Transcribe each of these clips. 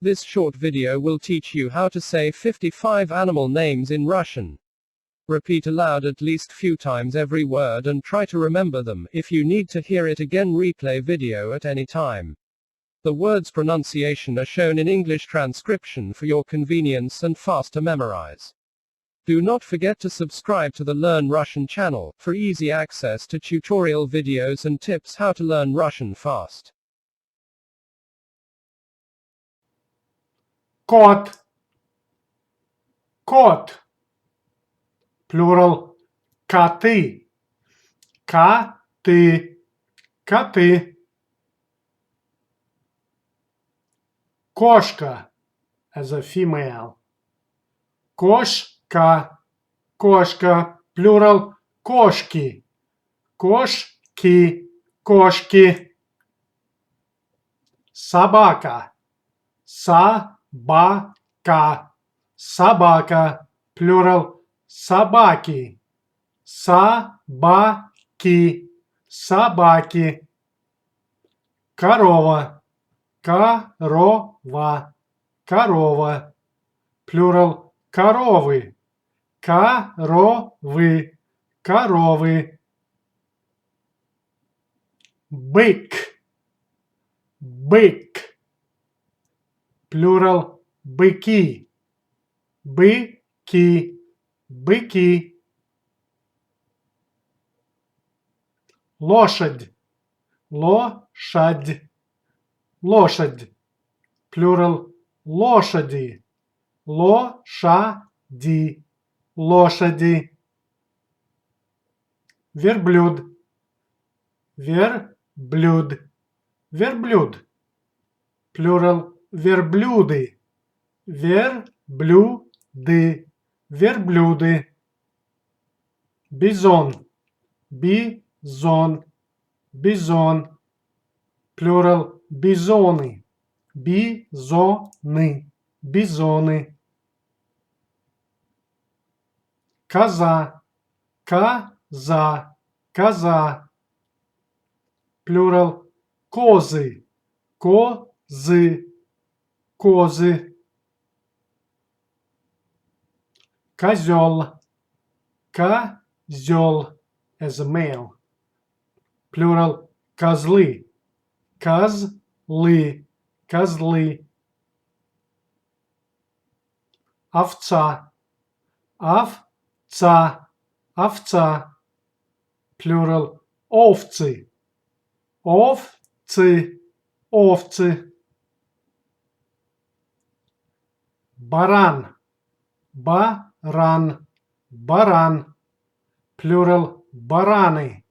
This short video will teach you how to say 55 animal names in Russian. Repeat aloud at least few times every word and try to remember them. If you need to hear it again, replay video at any time. The words pronunciation are shown in English transcription for your convenience and fast to memorize. Do not forget to subscribe to the Learn Russian channel for easy access to tutorial videos and tips how to learn Russian fast. Кот. Кот. Plural. Коты. Коты. Коты. Кошка. As a female. Кошка. Кошка. Plural. Кошки. Кошки. Кошки. Собака. Собака. Собака. Plural. Собаки. Собаки. Собаки. Корова. Корова. Корова. Plural. Коровы. Коровы. Коровы. Бык. Бык. Plural. Быки. Быки. Быки. Лошадь. Лошадь. Лошадь. Plural. Лошади. Лошади. Лошади. Верблюд. Верблюд. Верблюд. Plural. Верблюды. Верблюды. Верблюды. Бизон. Бизон. Бизон. Plural. Бизоны. Бизоны. Бизоны. Коза. Коза. Коза. Plural. Козы. Козы. Козы. Козел. Козел. As a male. Plural. Козлы. Козлы. Козлы. Овца. Овца. Овца. Plural. Овцы. Овцы. Овцы. Баран. Баран. Баран. Plural. Бараны.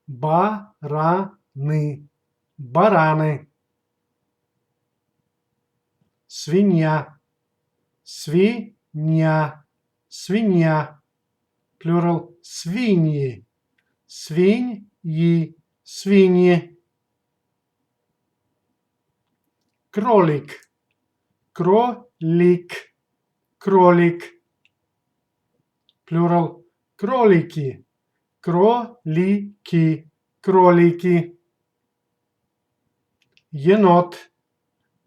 Бараны. Бараны. Свинья. Свинья. Свинья. Plural. Свиньи. Свиньи. Свиньи. Кролик. Кролик. Кролик. Plural. Кролики. Кролики. Кролики. Енот.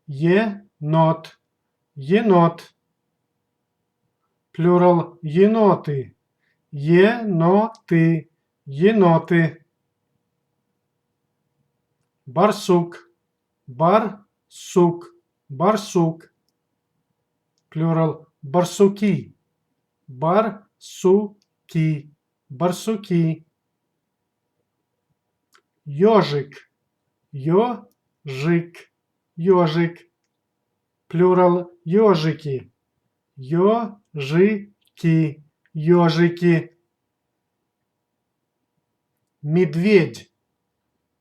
Енот. Енот. Plural. Еноты. Еноты. Еноты. Барсук. Барсук. Барсук. Plural. Барсуки. Барсуки. Барсуки. Ежик. Ежик. Ежик. Plural. Ежики. Ежики. Ежики. Медведь.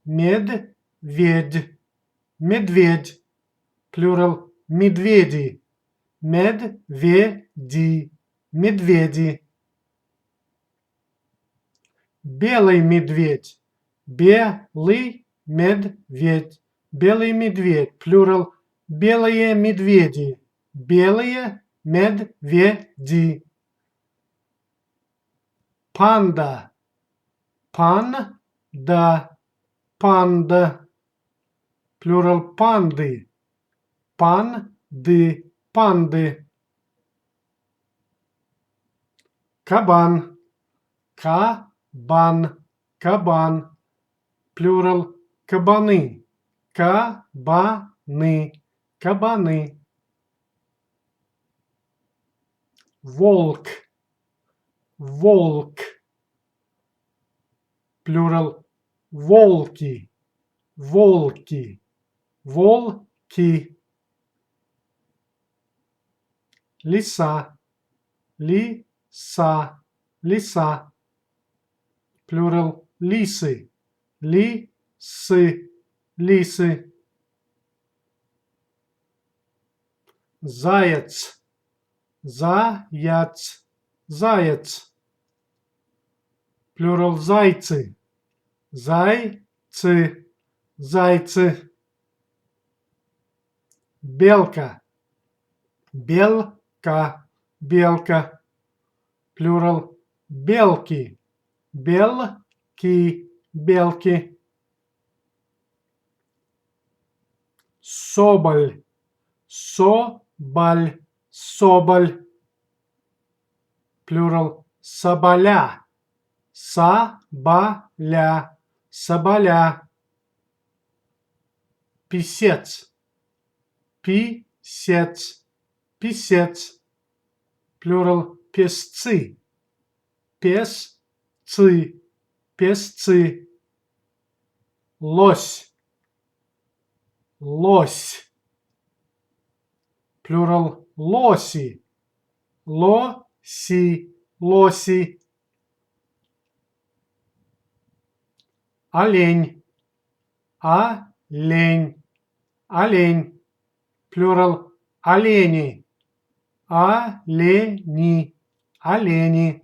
Медведь. Медведь. Plural. Медведи. Медведи. Медведи. Белый медведь. Белый медведь. Белый медведь. Plural. Белые медведи. Белые медведи. Панда. Панда. Панда. Plural. Панды. Панды. панды. Кабан, кабан, плюрал кабаны, кабаны. Волк, плюрал волки, волки. Лиса, лиса. Плюрал лисы, лисы. Заяц, заяц. Плюрал зайцы, зайцы. Белка, белка. Плюрал белки, белки. Соболь, соболь. Плюрал соболя, соболя. Писец, писец. Плюрал песцы, песцы. Лось, плюрал лоси, лоси. Олень, плюрал олени, олени.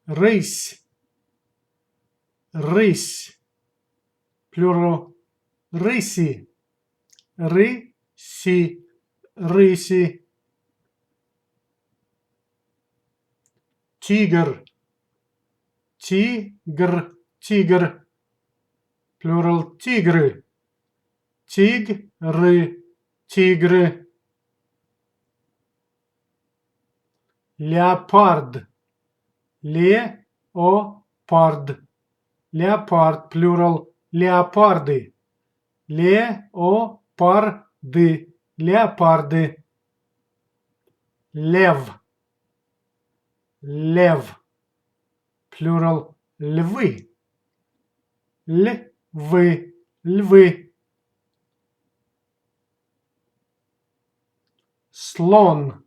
Рысь, плюрал рыси, рыси. Тигр, плюрал тигры, тигры. Леопард, леопард, плюрал леопарды, леопарды. Лев, плюрал львы, львы. Слон,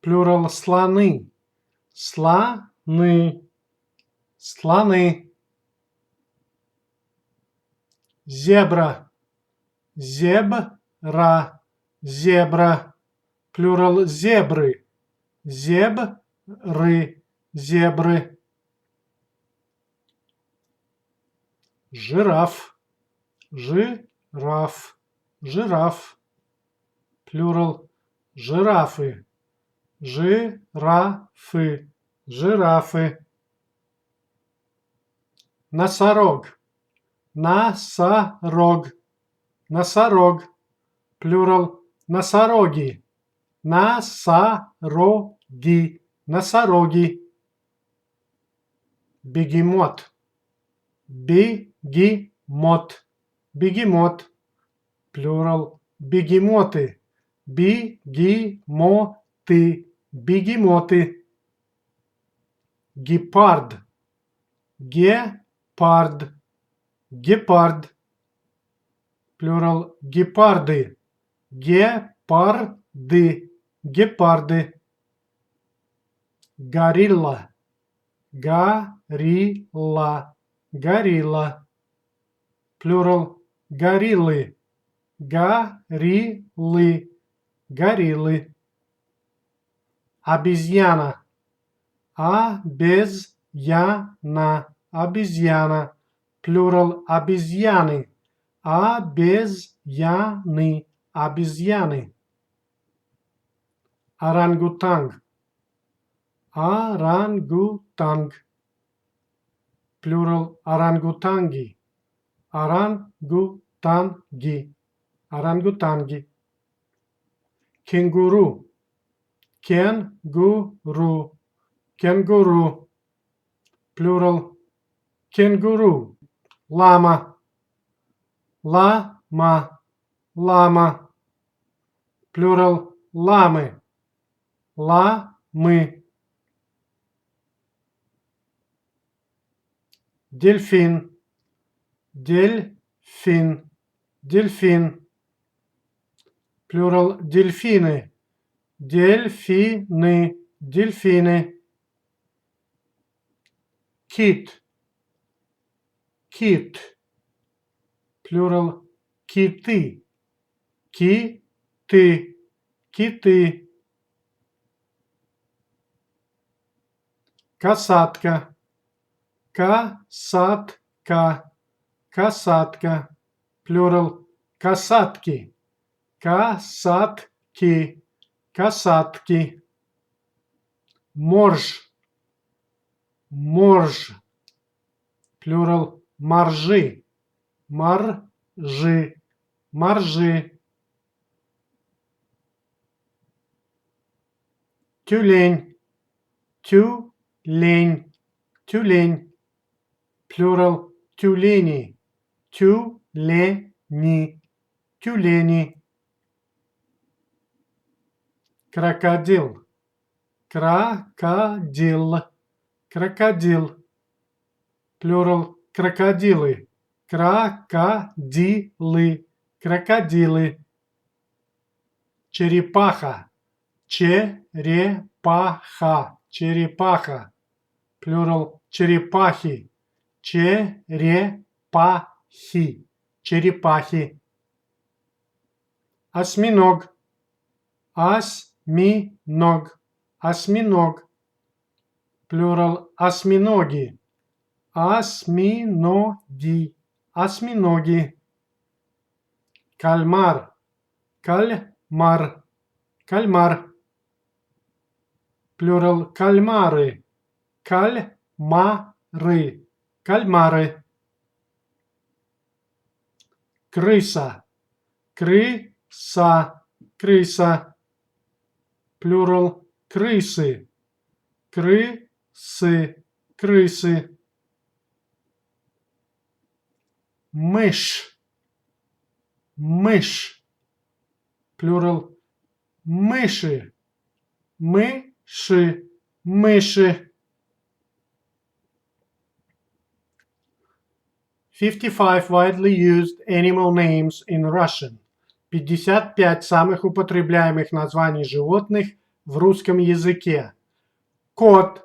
плюрал слоны, слоны. Зебра, плюрал зебры, зебры. Жираф, плюрал жирафы, жирафы. Носорог, плюрал носороги, носороги. Бегемот, плюрал бегемоты, бегемоты. Гепард, плюрал гепарды, гепарды. Горилла, плюрал гориллы, гориллы. Обезьяна, обезьяна. Плюрал обезьяны, обезьяны. Орангутанг, плюрал орангутанги, орангутанги, орангутанги. Кенгуру, кенгуру, кенгуру. Плюрал кенгуру. Лама, лама, лама. Плюрал ламы, ламы. Дельфин, дельфин, дельфин. Плюрал дельфины, дельфины, дельфины. Кит, кит. Плюрал киты, киты, киты. Касатка, касатка, касатка. Плюрал касатки, касатки, касатки. Морж, морж. Плюрал моржи, моржи, моржи. Тюлень, тюлень, тюлень. Плюрал тюлени, тюлени, тюлени. Крокодил, крокодил, крокодил. Плюрал крокодилы, крокодилы, крокодилы. Черепаха, черепаха, черепаха. Плюрал черепахи, черепахи, черепахи. Осьминог, осьминог, осьминог. Плюрал осьминоги, осьминоги, осьминоги. Кальмар, кальмар, кальмар. Плюрал кальмары, кальмары, кальмары. Крыса, крыса, крыса. Плюрал крысы, крысы, крысы. Мышь, мышь. Плюрал мыши, мыши, мыши. 55 widely used animal names in Russian. 55 самых употребляемых названий животных в русском языке. Кот,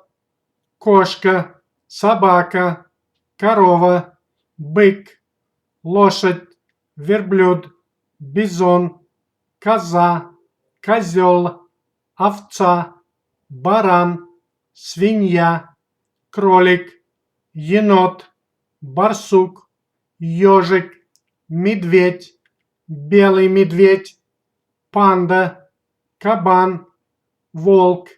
кошка, собака, корова, бык, лошадь, верблюд, бизон, коза, козел, овца, баран, свинья, кролик, енот, барсук, ежик, медведь, белый медведь, панда, кабан, волк,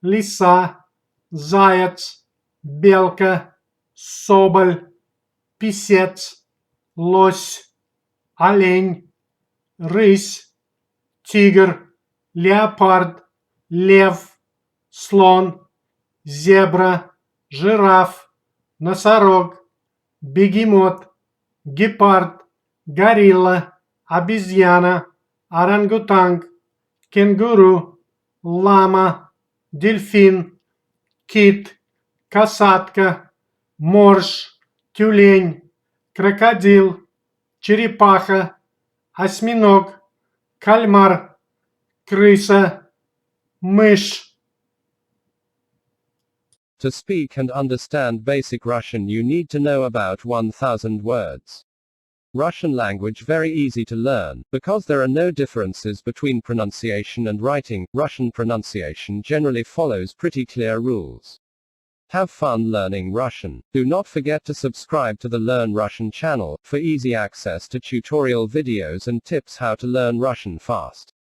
лиса, заяц, белка, соболь, писец, лось, олень, рысь, тигр, леопард, лев, слон, зебра, жираф, носорог, бегемот, гепард, горилла, обезьяна, орангутанг, кенгуру, лама, дельфин, кит, касатка, морж, тюлень, крокодил, черепаха, осьминог, кальмар, крыса, мышь. To speak and understand basic Russian, you need to know about 1000 words. Russian language very easy to learn, because there are no differences between pronunciation and writing. Russian pronunciation generally follows pretty clear rules. Have fun learning Russian. Do not forget to subscribe to the Learn Russian channel, for easy access to tutorial videos and tips how to learn Russian fast.